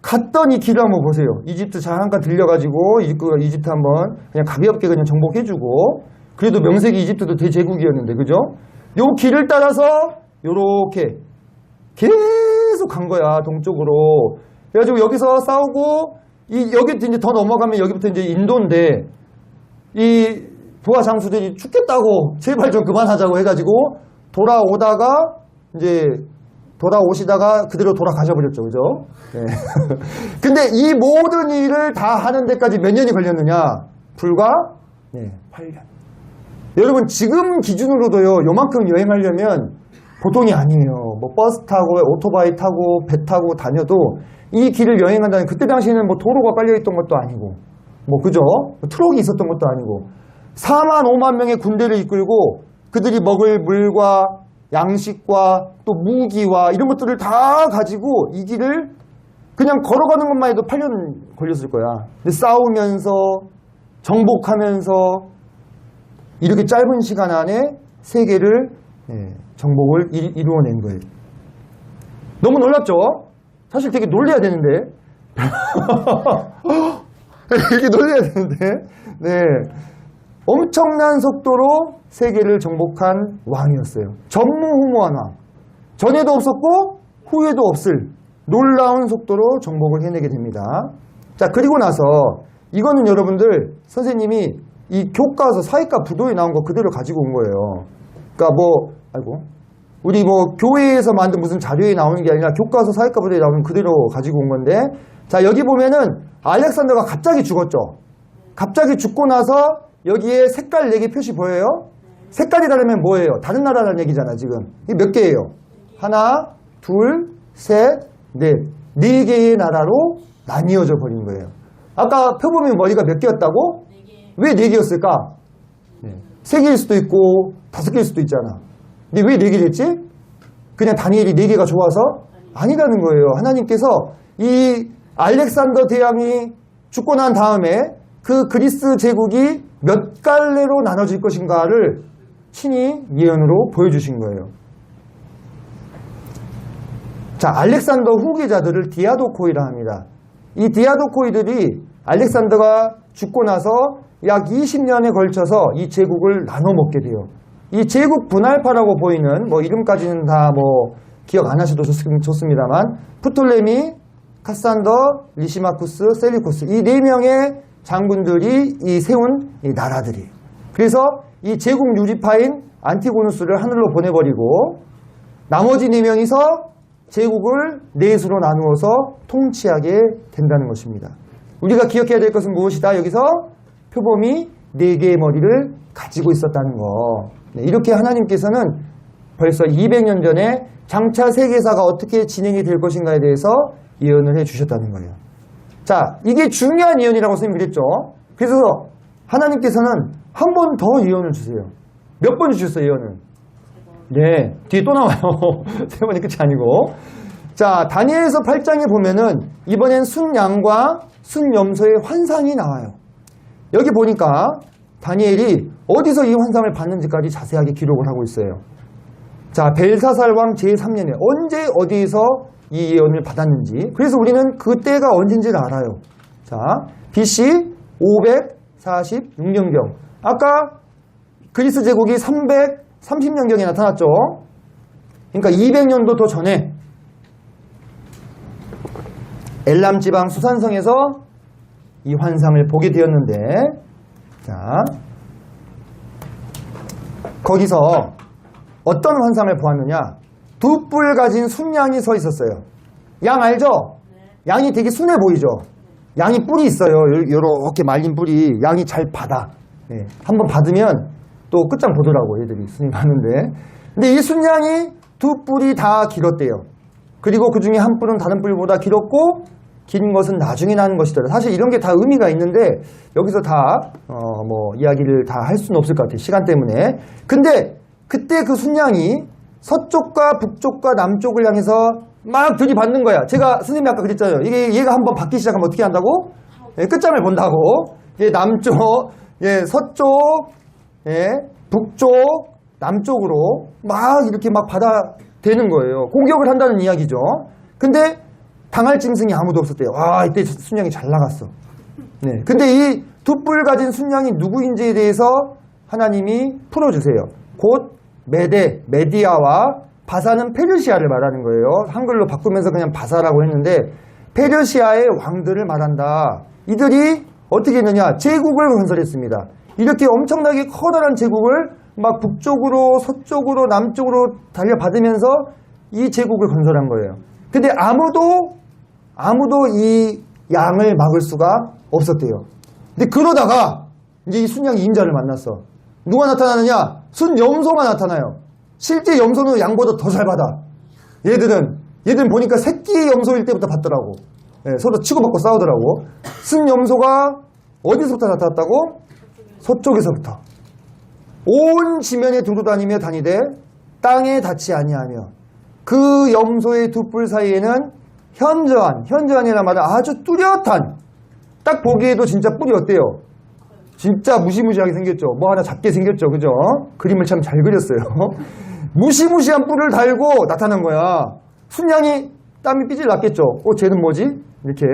갔던 이 길을 한번 보세요. 이집트 잠깐 들려가지고, 이집트 한번 그냥 가볍게 그냥 정복해주고, 그래도 명색이 이집트도 대제국이었는데, 그죠? 요 길을 따라서, 요렇게, 계속 간 거야, 동쪽으로. 그래가지고 여기서 싸우고, 여기 이제 더 넘어가면 여기부터 이제 인도인데, 이 부하 장수들이 죽겠다고, 제발 좀 그만하자고 해가지고, 돌아오시다가 그대로 돌아가셔버렸죠. 그죠? 네. 근데 이 모든 일을 다 하는 데까지 몇 년이 걸렸느냐? 불과 8년. 여러분 지금 기준으로도요, 요만큼 여행하려면 보통이 아니에요. 뭐 버스 타고 오토바이 타고 배 타고 다녀도 이 길을 여행한다는, 그때 당시에는 뭐 도로가 깔려있던 것도 아니고 뭐 그죠? 트럭이 있었던 것도 아니고 4만 5만 명의 군대를 이끌고 그들이 먹을 물과 양식과 또 무기와 이런 것들을 다 가지고 이 길을 그냥 걸어가는 것만 해도 8년 걸렸을 거야. 근데 싸우면서 정복하면서 이렇게 짧은 시간 안에 세계를 정복을 이루어낸 거예요. 너무 놀랍죠? 사실 되게 놀래야 되는데 이렇게 놀래야 되는데 네, 엄청난 속도로 세계를 정복한 왕이었어요. 전무후무한 왕. 전에도 없었고 후에도 없을 놀라운 속도로 정복을 해내게 됩니다. 자, 그리고 나서 이거는 여러분들 선생님이 이 교과서 사회과 부도에 나온 거 그대로 가지고 온 거예요. 그러니까 뭐 우리 뭐 교회에서 만든 무슨 자료에 나오는 게 아니라 교과서 사회과 부도에 나오는 그대로 가지고 온 건데, 자, 여기 보면은 알렉산더가 갑자기 죽었죠. 갑자기 죽고 나서 여기에 색깔 4개 표시 보여요? 색깔이 다르면 뭐예요? 다른 나라라는 얘기잖아. 지금 이게 몇 개예요? 하나, 둘, 셋, 넷. 4개의 나라로 나뉘어져 버린 거예요. 아까 표범이 머리가 몇 개였다고? 4개. 왜 4개였을까? 3개일 수도 있고 5개일 수도 있잖아. 근데 왜 4개 됐지? 그냥 다니엘이 4개가 좋아서? 아니라는 거예요. 하나님께서 이 알렉산더 대왕이 죽고 난 다음에 그 그리스 제국이 몇 갈래로 나눠질 것인가를 친히 예언으로 보여주신 거예요. 자, 알렉산더 후계자들을 디아도코이라 합니다. 이 디아도코이들이 알렉산더가 죽고 나서 약 20년에 걸쳐서 이 제국을 나눠 먹게 돼요. 이 제국 분할파라고 보이는, 뭐 이름까지는 다 뭐 기억 안 하셔도 좋습니다만, 프톨레미, 카산더, 리시마쿠스, 셀리코스, 이 4명의 장군들이 이 세운 이 나라들이. 그래서 이 제국 유지파인 안티고누스를 하늘로 보내버리고 나머지 4명이서 제국을 4수로 나누어서 통치하게 된다는 것입니다. 우리가 기억해야 될 것은 무엇이다? 여기서 표범이 4개의 머리를 가지고 있었다는 거. 네, 이렇게 하나님께서는 벌써 200년 전에 장차 세계사가 어떻게 진행이 될 것인가에 대해서 예언을 해주셨다는 거예요. 자, 이게 중요한 예언이라고 선생님이 그랬죠. 그래서 하나님께서는 한 번 더 예언을 주세요. 몇 번 주셨어요, 예언을? 네, 뒤에 또 나와요. 3번이 끝이 아니고. 자, 다니엘서 8장에 보면은 이번엔 순양과 순염소의 환상이 나와요. 여기 보니까 다니엘이 어디서 이 환상을 봤는지까지 자세하게 기록을 하고 있어요. 자, 벨사살 왕 제3년에 언제 어디에서 이 예언을 받았는지. 그래서 우리는 그때가 언젠지를 알아요. 자, BC 546년경. 아까 그리스 제국이 330년경에 나타났죠. 그러니까 200년도 더 전에 엘람 지방 수산성에서 이 환상을 보게 되었는데, 자, 거기서 어떤 환상을 보았느냐? 2뿔 가진 순양이 서 있었어요. 양 알죠? 양이 되게 순해 보이죠? 양이 뿔이 있어요. 이렇게 말린 뿔이. 양이 잘 받아. 네. 한번 받으면 또 끝장 보더라고, 애들이. 순이 가는데. 근데 이 순양이 2뿔이 다 길었대요. 그리고 그 중에 한 뿔은 다른 뿔보다 길었고, 긴 것은 나중에 나는 것이더라. 사실 이런 게 다 의미가 있는데, 여기서 다, 이야기를 다 할 수는 없을 것 같아요. 시간 때문에. 근데, 그때 그 순양이 서쪽과 북쪽과 남쪽을 향해서 막 들이받는 거야. 제가 선생님이 아까 그랬잖아요. 얘가 한번 받기 시작하면 어떻게 한다고? 예, 끝장을 본다고. 예, 남쪽, 예, 서쪽, 예, 북쪽, 남쪽으로 막 이렇게 막 받아대는 거예요. 공격을 한다는 이야기죠. 근데 당할 짐승이 아무도 없었대요. 와, 이때 순양이 잘 나갔어. 네. 근데 이 2뿔 가진 순양이 누구인지에 대해서 하나님이 풀어주세요. 곧 메디아와 바사는 페르시아를 말하는 거예요. 한글로 바꾸면서 그냥 바사라고 했는데 페르시아의 왕들을 말한다. 이들이 어떻게 했느냐? 제국을 건설했습니다. 이렇게 엄청나게 커다란 제국을 막 북쪽으로 서쪽으로 남쪽으로 달려받으면서 이 제국을 건설한 거예요. 근데 아무도 이 양을 막을 수가 없었대요. 근데 그러다가 이제 이 순양이 인자를 만났어. 누가 나타나느냐? 순염소가 나타나요. 실제 염소는 양보다 더 잘 받아. 얘들은 보니까 새끼 염소일 때부터 받더라고. 예, 서로 치고받고 싸우더라고. 순염소가 어디서부터 나타났다고? 서쪽에서부터. 온 지면에 두루다니며 다니되 땅에 닿지 아니하며 그 염소의 두 뿔 사이에는 현저한이라는 말은 아주 뚜렷한, 딱 보기에도 진짜 뿔이 어때요? 진짜 무시무시하게 생겼죠. 뭐 하나 작게 생겼죠. 그죠? 그림을 참 잘 그렸어요. 무시무시한 뿔을 달고 나타난 거야. 순양이 땀이 삐질 났겠죠. 쟤는 뭐지? 이렇게.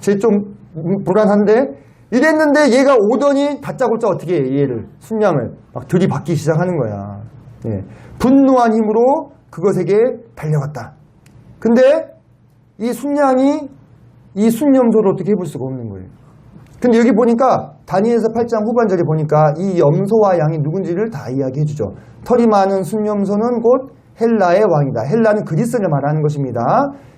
쟤 좀 불안한데? 이랬는데 얘가 오더니 다짜고짜 어떻게 해, 얘를. 순양을 막 들이받기 시작하는 거야. 예. 분노한 힘으로 그것에게 달려갔다. 근데 이 순양이 이 순염소를 어떻게 해볼 수가 없는 거예요. 근데 여기 보니까 다니엘서 8장 후반절에 보니까 이 염소와 양이 누군지를 다 이야기해 주죠. 털이 많은 순염소는 곧 헬라의 왕이다. 헬라는 그리스를 말하는 것입니다.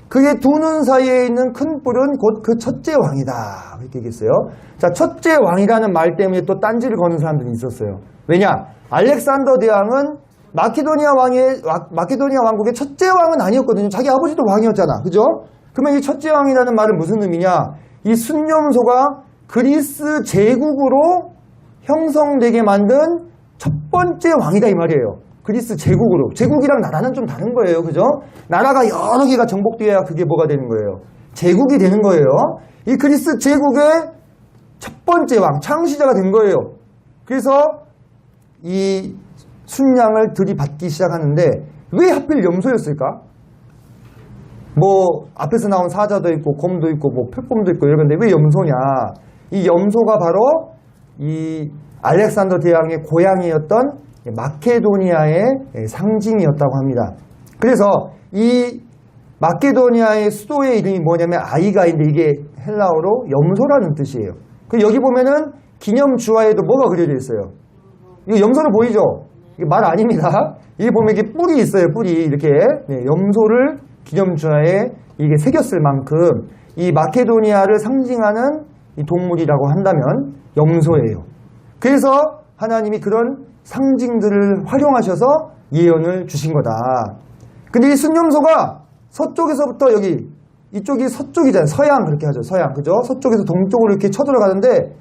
그의 두 눈 사이에 있는 큰 뿔은 곧 그 첫째 왕이다. 이렇게 얘기했어요. 자, 첫째 왕이라는 말 때문에 또 딴지를 거는 사람들이 있었어요. 왜냐? 알렉산더 대왕은 마케도니아 왕국의 첫째 왕은 아니었거든요. 자기 아버지도 왕이었잖아. 그죠? 그러면 이 첫째 왕이라는 말은 무슨 의미냐? 이 순염소가 그리스 제국으로 형성되게 만든 첫 번째 왕이다 이 말이에요. 그리스 제국으로. 제국이랑 나라는 좀 다른 거예요. 그죠? 나라가 여러 개가 정복돼야 그게 뭐가 되는 거예요? 제국이 되는 거예요. 이 그리스 제국의 첫 번째 왕, 창시자가 된 거예요. 그래서 이 순양을 들이받기 시작하는데 왜 하필 염소였을까? 뭐 앞에서 나온 사자도 있고 곰도 있고 뭐 표범도 있고 이러는데 왜 염소냐? 이 염소가 바로 이 알렉산더 대왕의 고향이었던 마케도니아의 상징이었다고 합니다. 그래서 이 마케도니아의 수도의 이름이 뭐냐면 아이가인데 이게 헬라어로 염소라는 뜻이에요. 그 여기 보면은 기념 주화에도 뭐가 그려져 있어요? 이거 염소는 보이죠? 이게 말 아닙니다. 여기 보면 이게 뿔이 있어요. 뿔이 이렇게 염소를 기념 주화에 이게 새겼을 만큼 이 마케도니아를 상징하는 이 동물이라고 한다면 염소예요. 그래서 하나님이 그런 상징들을 활용하셔서 예언을 주신 거다. 근데 이 순염소가 서쪽에서부터 여기 이쪽이 서쪽이잖아요. 서양 그렇게 하죠. 서양 그죠? 서쪽에서 동쪽으로 이렇게 쳐들어가는데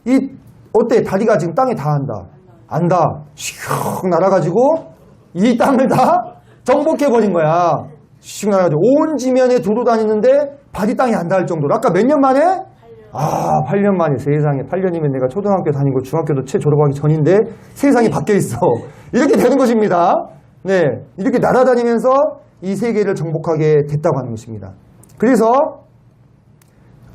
이 어때? 다리가 지금 땅에 닿는다. 안다. 슉 날아가지고 이 땅을 다 정복해버린 거야. 슉 날아가지고 온 지면에 두루 다니는데 발이 땅에 안 닿을 정도로. 아까 몇 년 만에? 8년 만에. 세상에. 8년이면 내가 초등학교 다니고 중학교도 채 졸업하기 전인데 세상이 바뀌어 있어. 이렇게 되는 것입니다. 네, 이렇게 날아다니면서 이 세계를 정복하게 됐다고 하는 것입니다. 그래서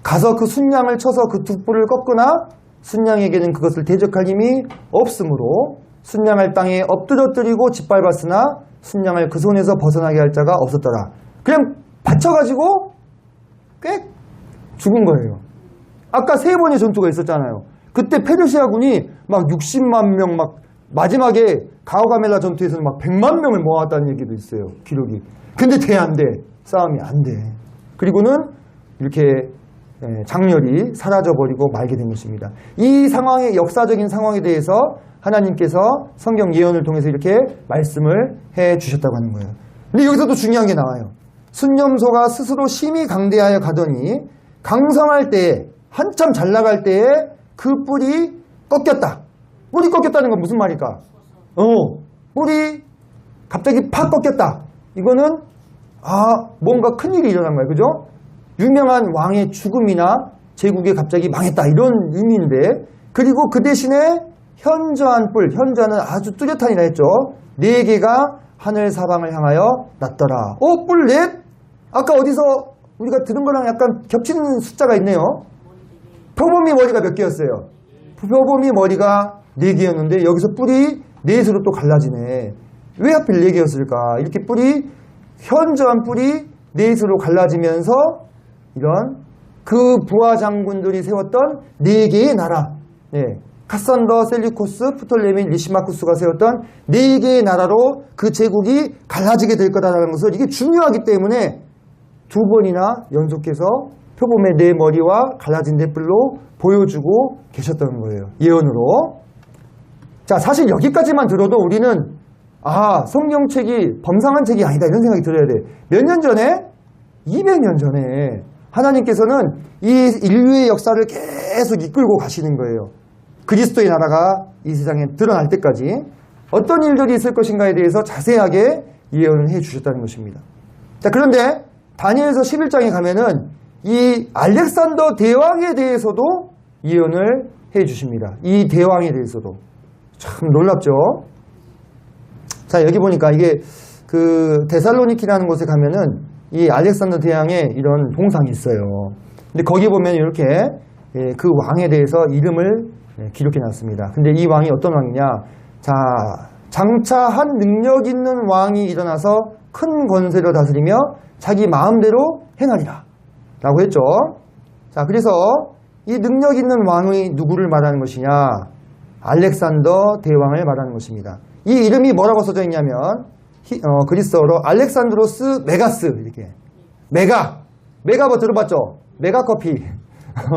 가서 그 순양을 쳐서 그 두 뿔을 꺾으나 순양에게는 그것을 대적할 힘이 없으므로 순양을 땅에 엎드려뜨리고 짓밟았으나 순양을 그 손에서 벗어나게 할 자가 없었더라. 그냥 받쳐가지고 꽤 죽은 거예요. 아까 3번의 전투가 있었잖아요. 그때 페르시아군이 막 60만 명 막 마지막에 가오가멜라 전투에서는 막 100만 명을 모았다는 얘기도 있어요. 기록이. 근데 돼 안 돼. 싸움이 안 돼. 그리고는 이렇게 장렬히 사라져버리고 말게 된 것입니다. 이 상황의 역사적인 상황에 대해서 하나님께서 성경 예언을 통해서 이렇게 말씀을 해 주셨다고 하는 거예요. 근데 여기서도 중요한 게 나와요. 순염소가 스스로 심히 강대하여 가더니 강성할 때에 한참 잘 나갈 때에 그 뿔이 꺾였다. 뿔이 꺾였다는 건 무슨 말일까? 뿔이 갑자기 팍 꺾였다. 이거는 뭔가 큰일이 일어난 거예요. 그죠? 유명한 왕의 죽음이나 제국이 갑자기 망했다. 이런 의미인데 그리고 그 대신에 현저한 뿔, 현저는 아주 뚜렷한이라 했죠. 4개가 하늘 사방을 향하여 났더라. 뿔 4? 아까 어디서 우리가 들은 거랑 약간 겹치는 숫자가 있네요. 표범이 머리가 몇 개였어요? 표범이 머리가 4개였는데 여기서 뿔이 4수로 또 갈라지네. 왜 하필 4개였을까? 이렇게 현저한 뿔이 4수로 갈라지면서 이런 그 부하 장군들이 세웠던 4개의 나라, 카산더, 셀류코스, 프톨레미, 리시마쿠스가 세웠던 4개의 나라로 그 제국이 갈라지게 될 거다라는 것을 이게 중요하기 때문에 2번이나 연속해서 표범의 4머리와 갈라진 4뿔로 보여주고 계셨던 거예요. 예언으로. 자, 사실 여기까지만 들어도 우리는 성경책이 범상한 책이 아니다 이런 생각이 들어야 돼. 몇 년 전에? 200년 전에 하나님께서는 이 인류의 역사를 계속 이끌고 가시는 거예요. 그리스도의 나라가 이 세상에 드러날 때까지 어떤 일들이 있을 것인가에 대해서 자세하게 예언을 해 주셨다는 것입니다. 자, 그런데 다니엘서 11장에 가면은 이 알렉산더 대왕에 대해서도 예언을 해 주십니다. 이 대왕에 대해서도. 참 놀랍죠? 자, 여기 보니까 이게 그 데살로니키라는 곳에 가면은 이 알렉산더 대왕의 이런 동상이 있어요. 근데 거기 보면 이렇게 그 왕에 대해서 이름을 기록해 놨습니다. 근데 이 왕이 어떤 왕이냐? 자, 장차 한 능력 있는 왕이 일어나서 큰 권세로 다스리며 자기 마음대로 행하리라 라고 했죠. 자, 그래서 이 능력 있는 왕의 누구를 말하는 것이냐? 알렉산더 대왕을 말하는 것입니다. 이 이름이 뭐라고 써져 있냐면 그리스어로 알렉산드로스 메가스 이렇게 메가 뭐 들어봤죠? 메가 커피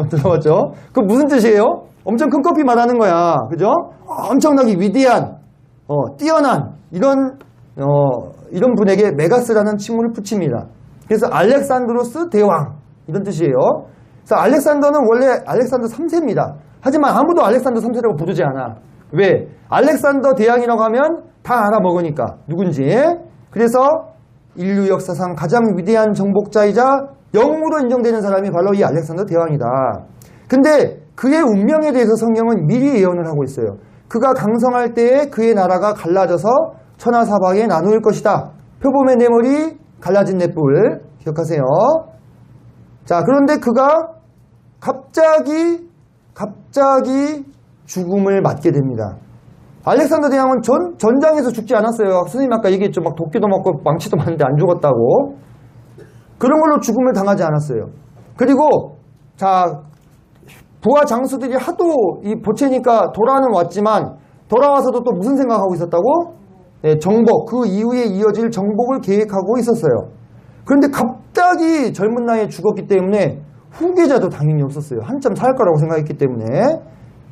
들어봤죠? 그 무슨 뜻이에요? 엄청 큰 커피 말하는 거야, 그죠? 엄청나게 위대한 뛰어난 이런 분에게 메가스라는 칭호를 붙입니다. 그래서 알렉산드로스 대왕 이런 뜻이에요. 그래서 알렉산더는 원래 알렉산더 3세입니다. 하지만 아무도 알렉산더 3세라고 부르지 않아. 왜? 알렉산더 대왕이라고 하면 다 알아먹으니까 누군지. 그래서 인류 역사상 가장 위대한 정복자이자 영웅으로 인정되는 사람이 바로 이 알렉산더 대왕이다. 근데 그의 운명에 대해서 성경은 미리 예언을 하고 있어요. 그가 강성할 때에 그의 나라가 갈라져서 천하사방에 나누일 것이다. 표범의 네 머리 갈라진 네 뿔 기억하세요. 자, 그런데 그가 갑자기 죽음을 맞게 됩니다. 알렉산더 대왕은 전장에서 죽지 않았어요. 선생님 아까 얘기했죠. 막 도끼도 맞고 망치도 맞는데 안 죽었다고. 그런 걸로 죽음을 당하지 않았어요. 그리고 자, 부하 장수들이 하도 이 보채니까 돌아는 왔지만 돌아와서도 또 무슨 생각하고 있었다고? 네, 정복, 그 이후에 이어질 정복을 계획하고 있었어요. 그런데 갑자기 젊은 나이에 죽었기 때문에 후계자도 당연히 없었어요. 한참 살 거라고 생각했기 때문에.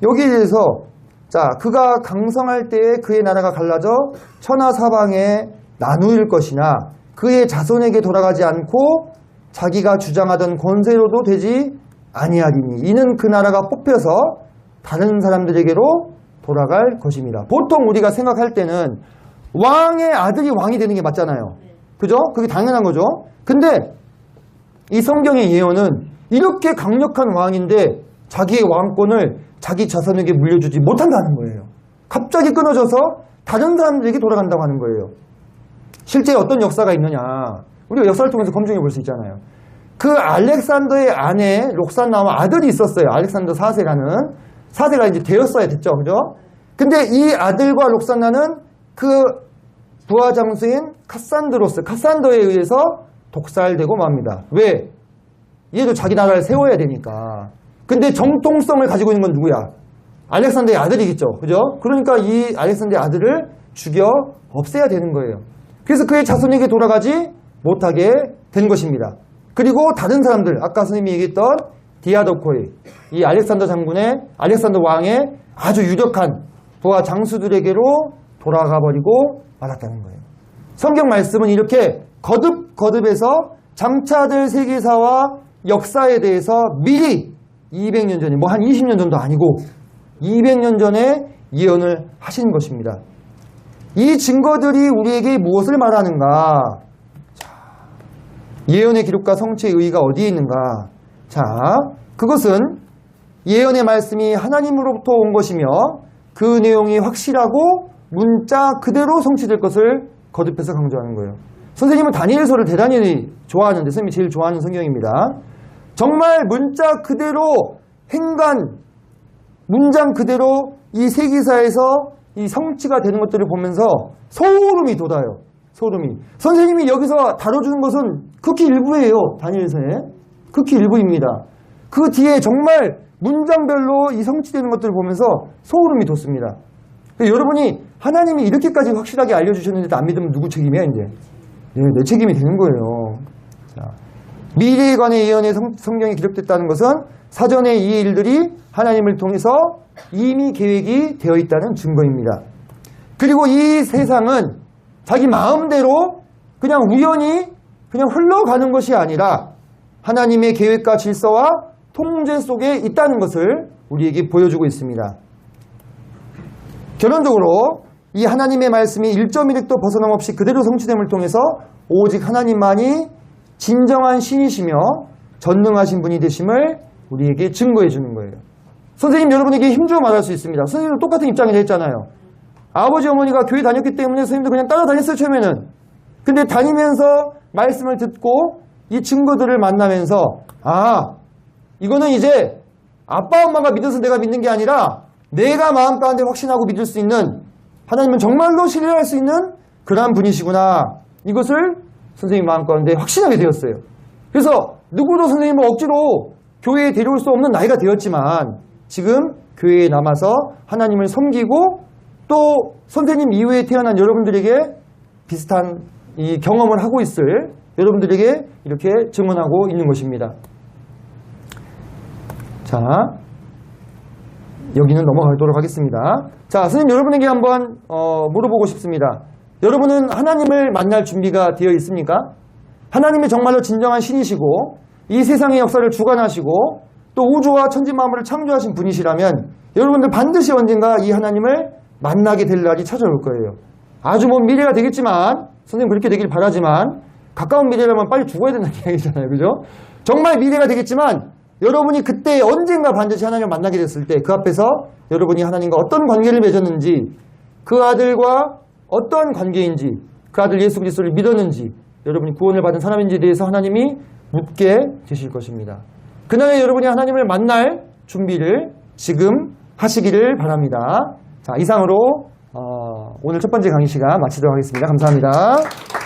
여기에 대해서 자, 그가 강성할 때에 그의 나라가 갈라져 천하사방에 나누일 것이나 그의 자손에게 돌아가지 않고 자기가 주장하던 권세로도 되지 아니하리니 이는 그 나라가 뽑혀서 다른 사람들에게로 돌아갈 것입니다. 보통 우리가 생각할 때는 왕의 아들이 왕이 되는 게 맞잖아요. 그죠? 그게 당연한 거죠. 근데 이 성경의 예언은 이렇게 강력한 왕인데 자기의 왕권을 자기 자손에게 물려주지 못한다는 거예요. 갑자기 끊어져서 다른 사람들에게 돌아간다고 하는 거예요. 실제 어떤 역사가 있느냐. 우리가 역사를 통해서 검증해 볼 수 있잖아요. 그 알렉산더의 아내 록산나와 아들이 있었어요. 알렉산더 4세라는. 4세가 이제 되었어야 됐죠. 그죠? 근데 이 아들과 록산나는 그 부하 장수인 카산더에 의해서 독살되고 맙니다. 왜? 얘도 자기 나라를 세워야 되니까. 근데 정통성을 가지고 있는 건 누구야? 알렉산더의 아들이겠죠. 그죠? 그러니까 이 알렉산더의 아들을 죽여 없애야 되는 거예요. 그래서 그의 자손에게 돌아가지 못하게 된 것입니다. 그리고 다른 사람들, 아까 선생님이 얘기했던 디아도코이, 이 알렉산더 왕의 아주 유력한 부하 장수들에게로 돌아가 버리고 말았다는 거예요. 성경 말씀은 이렇게 거듭해서 장차될 세계사와 역사에 대해서 미리 200년 전에, 뭐 한 20년 전도 아니고 200년 전에 예언을 하신 것입니다. 이 증거들이 우리에게 무엇을 말하는가? 자, 예언의 기록과 성취의 의의가 어디에 있는가? 자, 그것은 예언의 말씀이 하나님으로부터 온 것이며 그 내용이 확실하고 문자 그대로 성취될 것을 거듭해서 강조하는 거예요. 선생님은 다니엘서를 대단히 좋아하는데 선생님이 제일 좋아하는 성경입니다. 정말 문자 그대로 행간, 문장 그대로 이 세기사에서 이 성취가 되는 것들을 보면서 소름이 돋아요. 소름이. 선생님이 여기서 다뤄주는 것은 극히 일부예요. 다니엘서에. 극히 일부입니다. 그 뒤에 정말 문장별로 이 성취되는 것들을 보면서 소름이 돋습니다. 여러분이 하나님이 이렇게까지 확실하게 알려주셨는데도 안 믿으면 누구 책임이야 이제? 네, 내 책임이 되는 거예요. 자, 미래에 관해 예언의 성경에 기록됐다는 것은 사전에 이 일들이 하나님을 통해서 이미 계획이 되어 있다는 증거입니다. 그리고 이 세상은 자기 마음대로 그냥 우연히 그냥 흘러가는 것이 아니라 하나님의 계획과 질서와 통제 속에 있다는 것을 우리에게 보여주고 있습니다. 결론적으로 이 하나님의 말씀이 1.1획도 벗어남없이 그대로 성취됨을 통해서 오직 하나님만이 진정한 신이시며 전능하신 분이 되심을 우리에게 증거해 주는 거예요. 선생님 여러분에게 힘주어 말할 수 있습니다. 선생님도 똑같은 입장이라 했잖아요. 아버지 어머니가 교회 다녔기 때문에 선생님도 그냥 따라다녔어요 처음에는. 근데 다니면서 말씀을 듣고 이 증거들을 만나면서 아 이거는 이제 아빠 엄마가 믿어서 내가 믿는 게 아니라 내가 마음 가운데 확신하고 믿을 수 있는 하나님은 정말로 신뢰할 수 있는 그러한 분이시구나. 이것을 선생님 마음 가운데 확신하게 되었어요. 그래서 누구도 선생님을 억지로 교회에 데려올 수 없는 나이가 되었지만 지금 교회에 남아서 하나님을 섬기고 또 선생님 이후에 태어난 여러분들에게 비슷한 이 경험을 하고 있을 여러분들에게 이렇게 증언하고 있는 것입니다. 자, 여기는 넘어가도록 하겠습니다. 자, 선생님 여러분에게 한번 물어보고 싶습니다. 여러분은 하나님을 만날 준비가 되어 있습니까? 하나님이 정말로 진정한 신이시고 이 세상의 역사를 주관하시고 또 우주와 천지 만물을 창조하신 분이시라면 여러분들 반드시 언젠가 이 하나님을 만나게 될 날이 찾아올 거예요. 아주 먼 미래가 되겠지만 선생님 그렇게 되길 바라지만 가까운 미래라면 빨리 죽어야 된다는 이야기잖아요. 그죠? 정말 미래가 되겠지만 여러분이 그때 언젠가 반드시 하나님을 만나게 됐을 때 그 앞에서 여러분이 하나님과 어떤 관계를 맺었는지 그 아들과 어떤 관계인지 그 아들 예수 그리스도를 믿었는지 여러분이 구원을 받은 사람인지에 대해서 하나님이 묻게 되실 것입니다. 그날에 여러분이 하나님을 만날 준비를 지금 하시기를 바랍니다. 자, 이상으로 오늘 첫 번째 강의 시간 마치도록 하겠습니다. 감사합니다.